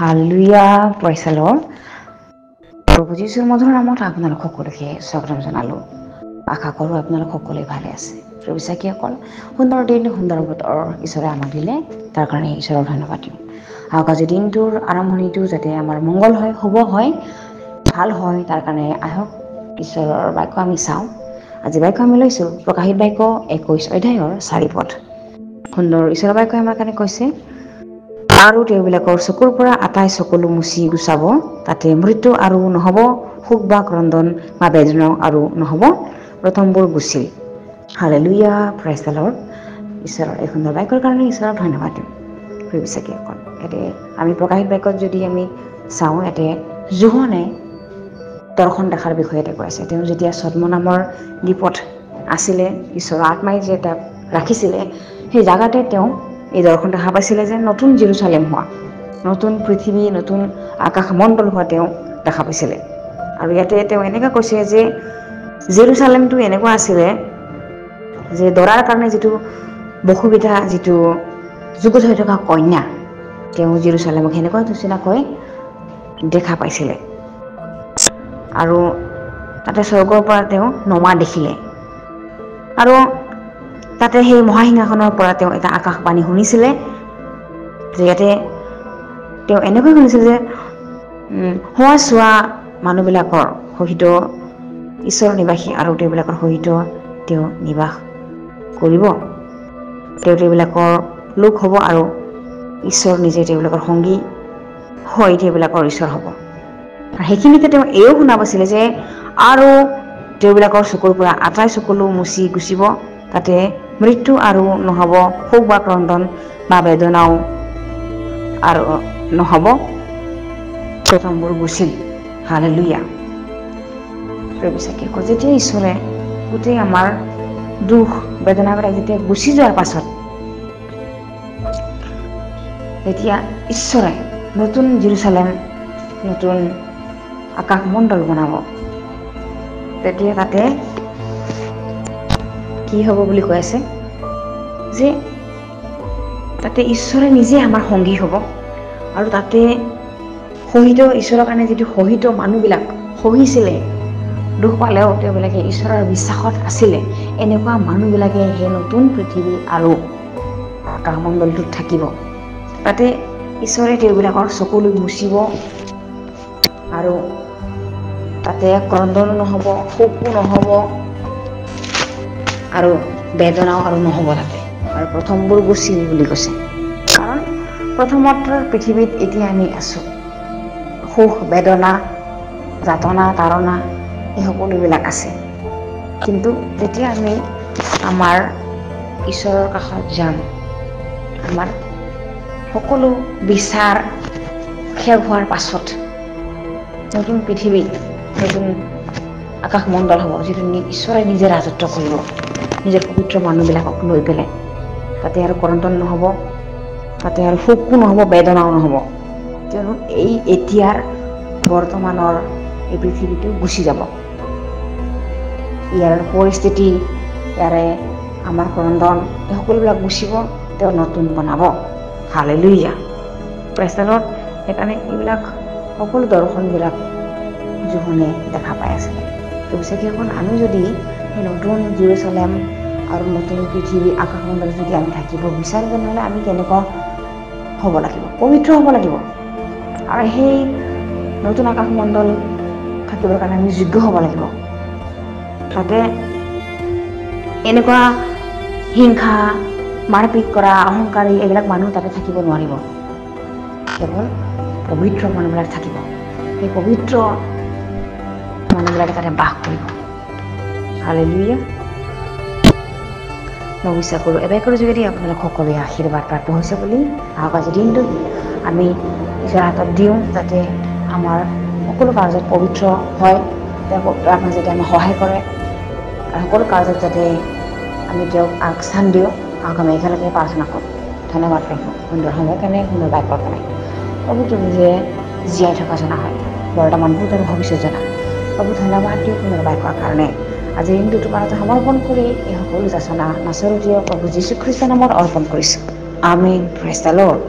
Hallelujah, praise the lord. প্ৰভু যীশুৰ মধুৰ নামত আপোনালোক সকলোকে স্বাগতম জনালোঁ। আশা কৰোঁ আপোনালোক সকলোৱে ভালে আছে। প্ৰিয় বিশ্বাসীসকল, সুন্দৰ দিন সুন্দৰ বতৰ ঈশ্বৰে আমাক দিলে, তাৰ কাৰণে ঈশ্বৰৰ ধন্যবাদ দিওঁ। আৰু আজি দিনটোৰ আৰম্ভণিটো যাতে আমাৰ মংগল হয়, শুভ হয়, ভাল হয়, তাৰ কাৰণে আহক ঈশ্বৰৰ বাক্য আমি চাওঁ। আজি বাক্য আমি লৈছোঁ প্ৰকাশিত বাক্য 21 অধ্যায়ৰ 4 পদ। সুন্দৰ ঈশ্বৰৰ বাক্যই আমাৰ কাৰণে কৈছে, আৰু তেওঁবিলাকৰ চকুৰ পৰা আটাই চকুলো মুচি গুচাব, তাতে মৃত্যু আৰু নহ'ব, শোক বা ক্ৰন্দন বা বেদনাও আৰু নহ'ব, প্ৰথমবোৰ গুচিল। Hallelujah, praise the lord. ঈশ্বৰৰ এই সুন্দৰ বাক্যৰ কাৰণে ঈশ্বৰক ধন্যবাদ দিওঁ। প্ৰিয় বিশ্বাসীসকল, ইয়াতে আমি প্ৰকাশিত বাক্যত যদি আমি চাওঁ, ইয়াতে যোহনে দৰ্শন দেখাৰ বিষয়তে কৈ আছে। তেওঁ যেতিয়া ছদ্ম নামৰ দ্বীপত আছিলে, ঈশ্বৰৰ আত্মাই যে তাক ৰাখিছিলে, সেই জাগাতে তেওঁ এই দৰ্শন দেখা পাইছিলে যে নতুন জেৰুচালেম হোৱা, নতুন পৃথিৱী, নতুন আকাশ মণ্ডল হোৱা তেওঁ দেখা পাইছিলে। আৰু ইয়াতে তেওঁ এনেকৈ কৈছে যে জেৰুচালেমটো এনেকুৱা আছিলে যে দৰাৰ কাৰণে যিটো বসুবিধা, যিটো যুগত হৈ থকা কন্যা, তেওঁ জেৰুচালেমক সেনেকুৱা নিচিনাকৈ দেখা পাইছিলে। আৰু তাতে স্বৰ্গৰ পৰা তেওঁ নমা দেখিলে, আৰু তাতে সেই মহাসিংহাসনৰ পৰা তেওঁ এটা আকাশবাণী শুনিছিলে যে ইয়াতে তেওঁ এনেকৈ শুনিছিল যে হোৱা চোৱা মানুহবিলাকৰ সহিত ঈশ্বৰৰ নিবাসী আৰু তেওঁবিলাকৰ সহিত তেওঁ নিবাস কৰিব। তেওঁবিলাকৰ লোক হ'ব আৰু ঈশ্বৰ নিজে তেওঁবিলাকৰ সংগী হৈ তেওঁবিলাকৰ ঈশ্বৰ হ'ব। আৰু সেইখিনিতে তেওঁ এইও শুনা পাইছিলে যে আৰু তেওঁবিলাকৰ চকুৰ পৰা আটাই চকুলো মুচি গুচিব, তাতে মৃত্যু আৰু নহ'ব, শোক বা ক্ৰন্দন বা বেদনাও আৰু নহ'ব, প্ৰথমবোৰ গুচিল। হালেলুয়া। প্ৰিয় বিশ্বাসীসকল, যেতিয়া ঈশ্বৰে গোটেই আমাৰ দুখ বেদনাবিলাক যেতিয়া গুচি যোৱাৰ পাছত, তেতিয়া ঈশ্বৰে নতুন জেৰুচালেম, নতুন আকাশ মণ্ডল বনাব, তেতিয়া তাতে কি হ'ব বুলি কৈ আছে যে তাতে ঈশ্বৰে নিজে আমাৰ সংগী হ'ব। আৰু তাতে শহীদ, ঈশ্বৰৰ কাৰণে যিটো শহীদ মানুহবিলাক সহিছিলে, দুখ পালেও তেওঁবিলাকে ঈশ্বৰৰ বিশ্বাসত আছিলে, এনেকুৱা মানুহবিলাকে সেই নতুন পৃথিৱী আৰু আকাশমণ্ডলটোত থাকিব। তাতে ঈশ্বৰে তেওঁবিলাকৰ চকুলো মুচিব, আৰু তাতে ক্ৰন্দনো নহ'ব, শোকো নহ'ব, আৰু বেদনাও আৰু নহ'ব তাতে। আৰু প্ৰথমবোৰ গুচিল বুলি কৈছে, কাৰণ প্ৰথমত পৃথিৱীত এতিয়া আমি আছোঁ, সুখ বেদনা যাতনা তাৰণা এই সকলোবিলাক আছে। কিন্তু যেতিয়া আমি আমাৰ ঈশ্বৰৰ কাষত যাম, আমাৰ সকলো বিচাৰ শেষ হোৱাৰ পাছত নতুন পৃথিৱী, নতুন আকাশমণ্ডল হ'ব, যিটো ঈশ্বৰে নিজে ৰাজত্ব কৰিব, নিজৰ পবিত্ৰ মানুহবিলাকক লৈ পেলাই। তাতে আৰু ক্ৰন্দন নহ'ব, তাতে আৰু শোকো নহ'ব, বেদনাও নহ'ব, কিয়নো এই এতিয়াৰ বৰ্তমানৰ এই পৃথিৱীটো গুচি যাব। ইয়াৰ পৰিস্থিতি, ইয়াৰে আমাৰ ক্ৰন্দন, এই সকলোবিলাক গুচিব, তেওঁ নতুন বনাব। Hallelujah, praise the lord. সেইকাৰণে এইবিলাক সকলো দৰ্শনবিলাক যোহনে দেখা পাই আছিলে। সেইসকল আমি যদি সেই নতুন জেৰুচালেম আৰু নতুন পৃথিৱী আকাশমণ্ডলত যদি আমি থাকিব বিচাৰোঁ, তেনেহ'লে আমি কেনেকুৱা হ'ব লাগিব? পবিত্ৰ হ'ব লাগিব। আৰু সেই নতুন আকাশমণ্ডল থাকিবৰ কাৰণে আমি যোগ্য হ'ব লাগিব। তাতে এনেকুৱা হিংসা, মাৰপিট কৰা, অহংকাৰী এইবিলাক মানুহ তাতে থাকিব নোৱাৰিব। কেৱল পবিত্ৰ মানুহবিলাক থাকিব। সেই পবিত্ৰ মানুহবিলাকে তাতে বাস কৰিব। হালেলুয়া। মই বিশ্বাস কৰোঁ এবাৰ যোগেদি আপোনালোক সকলোৱে আশীৰ্বাদ প্ৰাপ্ত হৈছে বুলি। আহক আজিৰ দিনটোত আমি ঈশ্বৰৰ হাতত দিওঁ, যাতে আমাৰ সকলো কাৰ্যত পবিত্ৰ হয়, তেওঁ আমাক যাতে আমাক সহায় কৰে, আৰু সকলো কাৰ্যত যাতে আমি তেওঁক আগস্থান দিওঁ। আহক আমি একেলগে প্ৰাৰ্থনা কৰোঁ। ধন্যবাদ প্ৰভু, সুন্দৰ সময় কাৰণে, সুন্দৰ বাক্যৰ কাৰণে। প্ৰভু, তুমি যে জীয়াই থকা জনা হয়, বৰ্তমান ভূত আৰু ভৱিষ্যত জনা। প্ৰভু, ধন্যবাদ দিওঁ সুন্দৰ বাক্যৰ কাৰণে। আজি দিনটো তোমাৰ এটা সমৰ্পণ কৰি এই সকলো যাচনা নাচৰতীয় প্ৰভু যীশু খ্ৰীষ্টৰ নামত অৰ্পণ কৰিছোঁ। আমেন। Praise the lord.